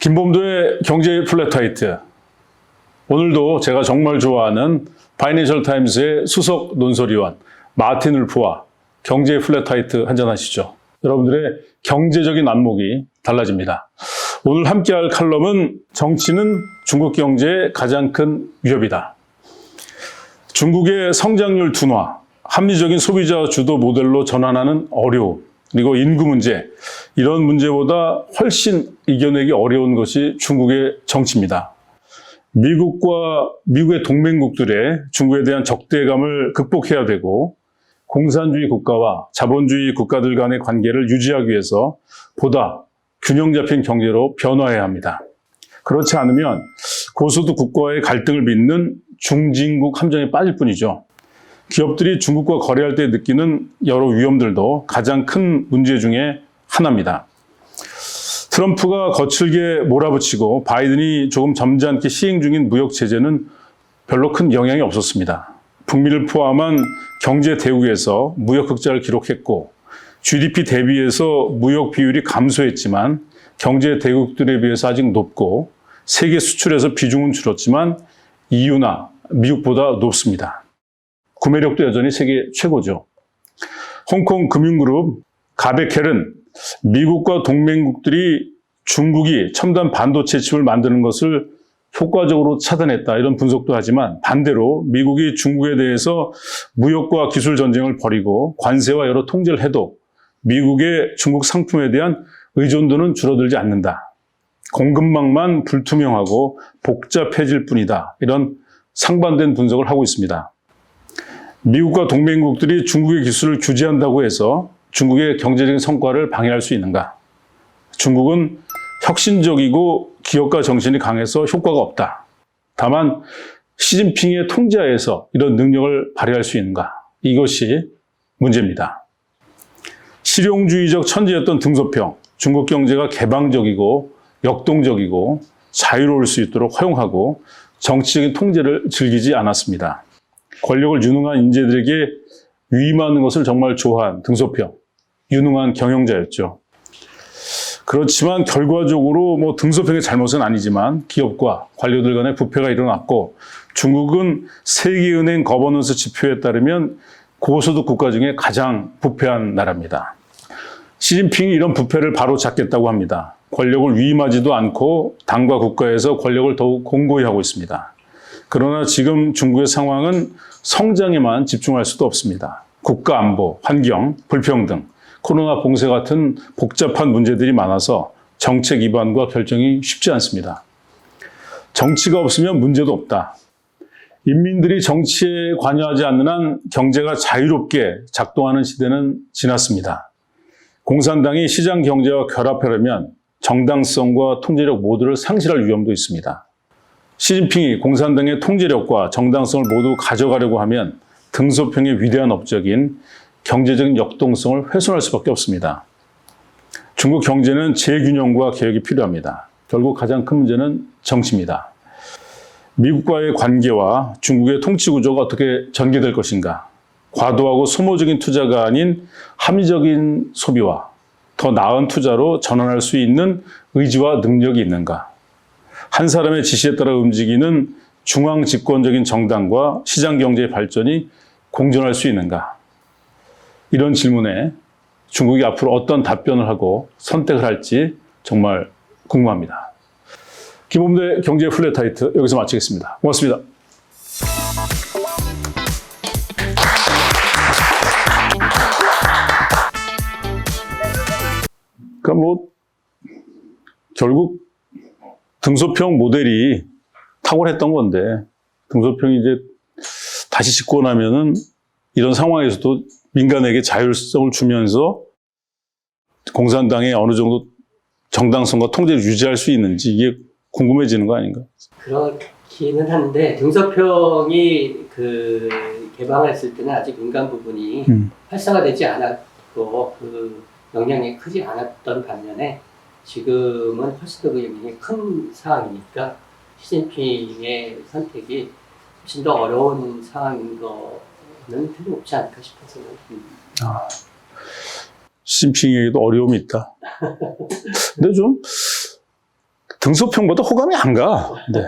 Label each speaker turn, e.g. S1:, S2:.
S1: 김범도의 경제 플랫화이트. 오늘도 제가 정말 좋아하는 파이낸셜 타임스의 수석 논설위원 마틴 울프와 경제 플랫화이트 한잔 하시죠. 여러분들의 경제적인 안목이 달라집니다. 오늘 함께할 칼럼은 정치는 중국 경제의 가장 큰 위협이다. 중국의 성장률 둔화, 합리적인 소비자 주도 모델로 전환하는 어려움, 그리고 인구 문제, 이런 문제보다 훨씬 이겨내기 어려운 것이 중국의 정치입니다. 미국의 동맹국들의 중국에 대한 적대감을 극복해야 되고, 공산주의 국가와 자본주의 국가들 간의 관계를 유지하기 위해서 보다 균형 잡힌 경제로 변화해야 합니다. 그렇지 않으면 고소득 국가와의 갈등을 빚는 중진국 함정에 빠질 뿐이죠. 기업들이 중국과 거래할 때 느끼는 여러 위험들도 가장 큰 문제 중에 하나입니다. 트럼프가 거칠게 몰아붙이고 바이든이 조금 점잖게 시행 중인 무역 제재는 별로 큰 영향이 없었습니다. 북미를 포함한 경제 대국에서 무역 흑자를 기록했고 GDP 대비해서 무역 비율이 감소했지만 경제 대국들에 비해서 아직 높고 세계 수출에서 비중은 줄었지만 EU나 미국보다 높습니다. 구매력도 여전히 세계 최고죠. 홍콩 금융그룹 가베켈은 미국과 동맹국들이 중국이 첨단 반도체 칩을 만드는 것을 효과적으로 차단했다, 이런 분석도 하지만 반대로 미국이 중국에 대해서 무역과 기술 전쟁을 벌이고 관세와 여러 통제를 해도 미국의 중국 상품에 대한 의존도는 줄어들지 않는다. 공급망만 불투명하고 복잡해질 뿐이다. 이런 상반된 분석을 하고 있습니다. 미국과 동맹국들이 중국의 기술을 규제한다고 해서 중국의 경제적인 성과를 방해할 수 있는가? 중국은 혁신적이고 기업가 정신이 강해서 효과가 없다. 다만 시진핑의 통제하에서 이런 능력을 발휘할 수 있는가? 이것이 문제입니다. 실용주의적 천재였던 등소평, 중국 경제가 개방적이고 역동적이고 자유로울 수 있도록 허용하고 정치적인 통제를 즐기지 않았습니다. 권력을 유능한 인재들에게 위임하는 것을 정말 좋아한 등소평, 유능한 경영자였죠. 그렇지만 결과적으로 등소평의 잘못은 아니지만 기업과 관료들 간의 부패가 일어났고, 중국은 세계은행 거버넌스 지표에 따르면 고소득 국가 중에 가장 부패한 나라입니다. 시진핑이 이런 부패를 바로잡겠다고 합니다. 권력을 위임하지도 않고 당과 국가에서 권력을 더욱 공고히 하고 있습니다. 그러나 지금 중국의 상황은 성장에만 집중할 수도 없습니다. 국가 안보, 환경, 불평등, 코로나 봉쇄 같은 복잡한 문제들이 많아서 정책 입안과 결정이 쉽지 않습니다. 정치가 없으면 문제도 없다. 인민들이 정치에 관여하지 않는 한 경제가 자유롭게 작동하는 시대는 지났습니다. 공산당이 시장 경제와 결합하려면 정당성과 통제력 모두를 상실할 위험도 있습니다. 시진핑이 공산당의 통제력과 정당성을 모두 가져가려고 하면 등소평의 위대한 업적인 경제적인 역동성을 훼손할 수밖에 없습니다. 중국 경제는 재균형과 개혁이 필요합니다. 결국 가장 큰 문제는 정치입니다. 미국과의 관계와 중국의 통치 구조가 어떻게 전개될 것인가? 과도하고 소모적인 투자가 아닌 합리적인 소비와 더 나은 투자로 전환할 수 있는 의지와 능력이 있는가? 한 사람의 지시에 따라 움직이는 중앙 집권적인 정당과 시장 경제의 발전이 공존할 수 있는가? 이런 질문에 중국이 앞으로 어떤 답변을 하고 선택을 할지 정말 궁금합니다. 김범도의 경제 플랫화이트 여기서 마치겠습니다. 고맙습니다. 그러니까 결국 등소평 모델이 탁월했던 건데, 등소평이 이제 다시 짓고 나면은 이런 상황에서도 민간에게 자율성을 주면서 공산당의 어느 정도 정당성과 통제를 유지할 수 있는지 이게 궁금해지는 거 아닌가?
S2: 그렇기는 한데 등소평이 개방했을 때는 아직 민간 부분이 활성화되지 않았고 영향이 크지 않았던 반면에 지금은 훨씬 더 영향이 큰 상황이니까 시진핑의 선택이 훨씬 더 어려운 상황인 거는 틀림없지 않을까 싶은 생각이 듭니다.
S1: 시진핑에게도 어려움이 있다. 근데 좀 등소평보다 호감이 안 가. 네.